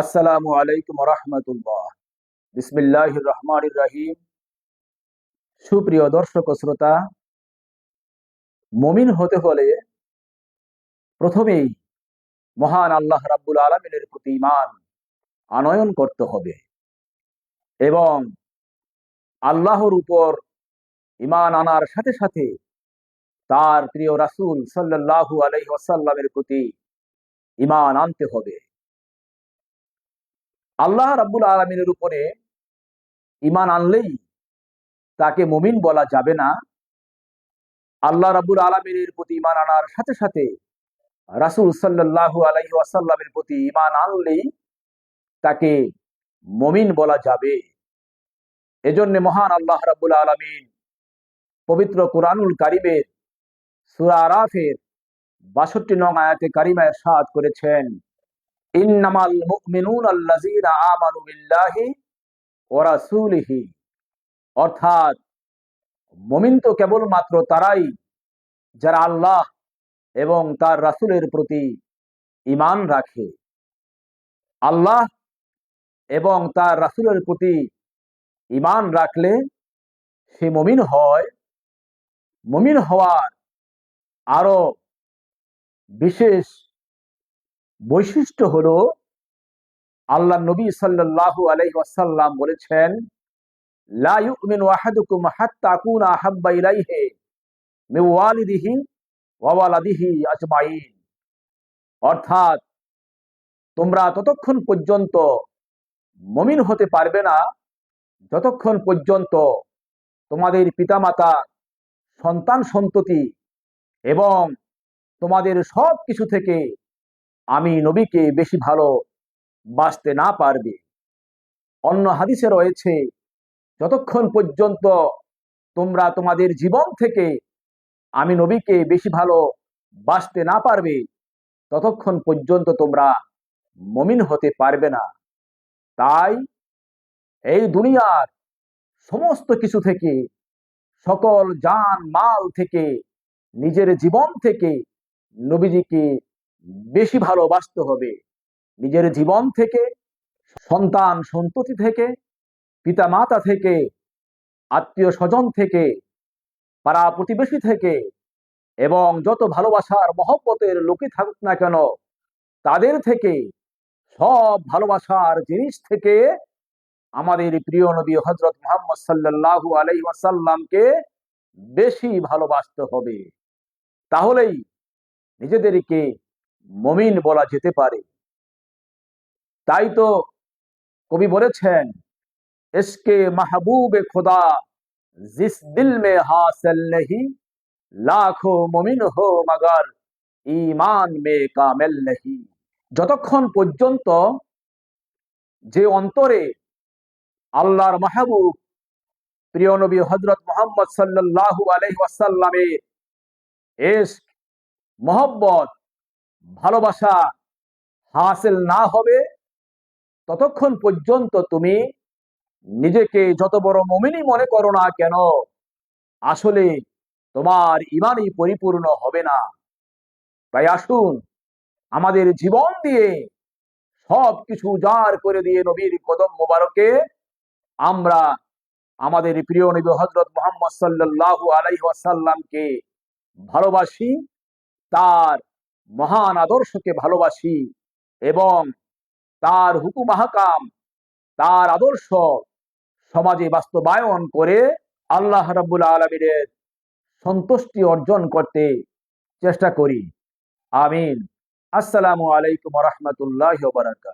আসসালামু আলাইকুম রহমতুল্লাহ। বিসমিল্লাহির রহমানির রহিম। সুপ্রিয় দর্শক ও শ্রোতা, মুমিন হতে হলে প্রথমেই মহান আল্লাহ রাব্বুল আলামিনের প্রতি ঈমান আনয়ন করতে হবে এবং আল্লাহর উপর ঈমান আনার সাথে সাথে তার প্রিয় রাসূল সাল্লাল্লাহু আলাইহি ওয়াসাল্লামের প্রতি ঈমান আনতে হবে। আল্লাহ রাব্বুল আলামিনের উপরে ঈমান আনলেই তাকে মুমিন বলা যাবে না। আল্লাহ রাব্বুল আলামিনের প্রতি ঈমান আনার সাথে সাথে রাসূল সাল্লাল্লাহু আলাইহি ওয়াসাল্লামের প্রতি ঈমান আনলেই তাকে মুমিন বলা যাবে। এজন্য মহান আল্লাহ রাব্বুল আলামিন পবিত্র কুরআনুল কারীমের সূরা আরাফের ৬২ নং আয়াতে কারিমায় ইরশাদ করেছেন, ইন্নামাল মুমিনুনা আল্লাযীনা আমানু বিল্লাহি ওয়া রাসূলিহি। অর্থাৎ মুমিন তো কেবলমাত্র তারাই যারা আল্লাহ এবং তার রাসূলের প্রতি ঈমান রাখে। আল্লাহ এবং তার রাসূলের প্রতি ঈমান রাখলে সে মুমিন হয়। মুমিন হওয়ার আরো বিশেষ বৈশিষ্ট্য হলো, আল্লাহ নবী সাল্লাল্লাহু আলাইহি ওয়াসাল্লাম বলেছেন, লা ইউমিনু আহাদুকুম হাত্তা আকুনা আহাব্বা ইলাইহি মিন ওয়ালিদিহি ওয়া ওয়ালাদিহি আজমাইন। অর্থাৎ তোমরা ততক্ষণ পর্যন্ত মুমিন হতে পারবে না যতক্ষণ পর্যন্ত তোমাদের পিতামাতা, সন্তান সন্ততি এবং তোমাদের সব কিছু থেকে আমি নবীকে বেশি ভালো বাসতে না পারবে। অন্য হাদিসে রয়েছে, যতক্ষণ পর্যন্ত তোমরা তোমাদের জীবন থেকে আমি নবীকে বেশি ভালো বাসতে না পারবে ততক্ষণ পর্যন্ত তোমরা মুমিন হতে পারবে না। তাই এই দুনিয়ার সমস্ত কিছু থেকে, সকল জান মাল থেকে, নিজের জীবন থেকে নবীজিকে বেশি ভালোবাসতে হবে। নিজের জীবন থেকে, সন্তান সন্ততি থেকে, পিতা মাতা থেকে, আত্মীয় স্বজন থেকে, পাড়া প্রতিবেশী থেকে এবং যত ভালোবাসার মহব্বতের লোকই থাকুক না কেন তাদের থেকে, সব ভালোবাসার জিনিস থেকে আমাদের প্রিয় নবী হযরত মুহাম্মদ সাল্লাল্লাহু আলাইহি ওয়াসাল্লামকে বেশি ভালোবাসতে হবে। তাহলেই নিজেদেরকে মুমিন বলা যেতে পারে। তাই তো কবি বলেছেন, ইশকে মাহবুবে খুদা জিস দিল মে হাসিল নেহি, লাখো মুমিন হো মগর ঈমান মে কামিল নেহি। যতক্ষণ পর্যন্ত যে অন্তরে আল্লাহর মাহবুব প্রিয় নবী হযরত মুহাম্মদ সাল্লাল্লাহু আলাইহি ওয়াসাল্লামের ইশক, মহব্বত, ভালোবাসা হাসিল না হবে ততক্ষণ পর্যন্ত তুমি নিজেকে যত বড় মুমিনই মনে করো না কেন, আসলে তোমার ঈমানই পরিপূর্ণ হবে না। তাই আসুন আমাদের জীবন দিয়ে সব কিছু উজাড় করে দিয়ে নবীর কদম মোবারকে আমরা আমাদের প্রিয় নবী হযরত মুহাম্মদ সাল্লাল্লাহু আলাইহি ওয়াসাল্লামকে ভালোবাসি, তার মহান আদর্শকে ভালোবাসি এবং তার হুকুম আহকাম, তার আদর্শ সমাজে বাস্তবায়ন করে আল্লাহ রাব্বুল আলামিনের সন্তুষ্টি অর্জন করতে চেষ্টা করি। আমিন। আসসালামু আলাইকুম ওয়া রাহমাতুল্লাহি ওয়া বারাকাতুহু।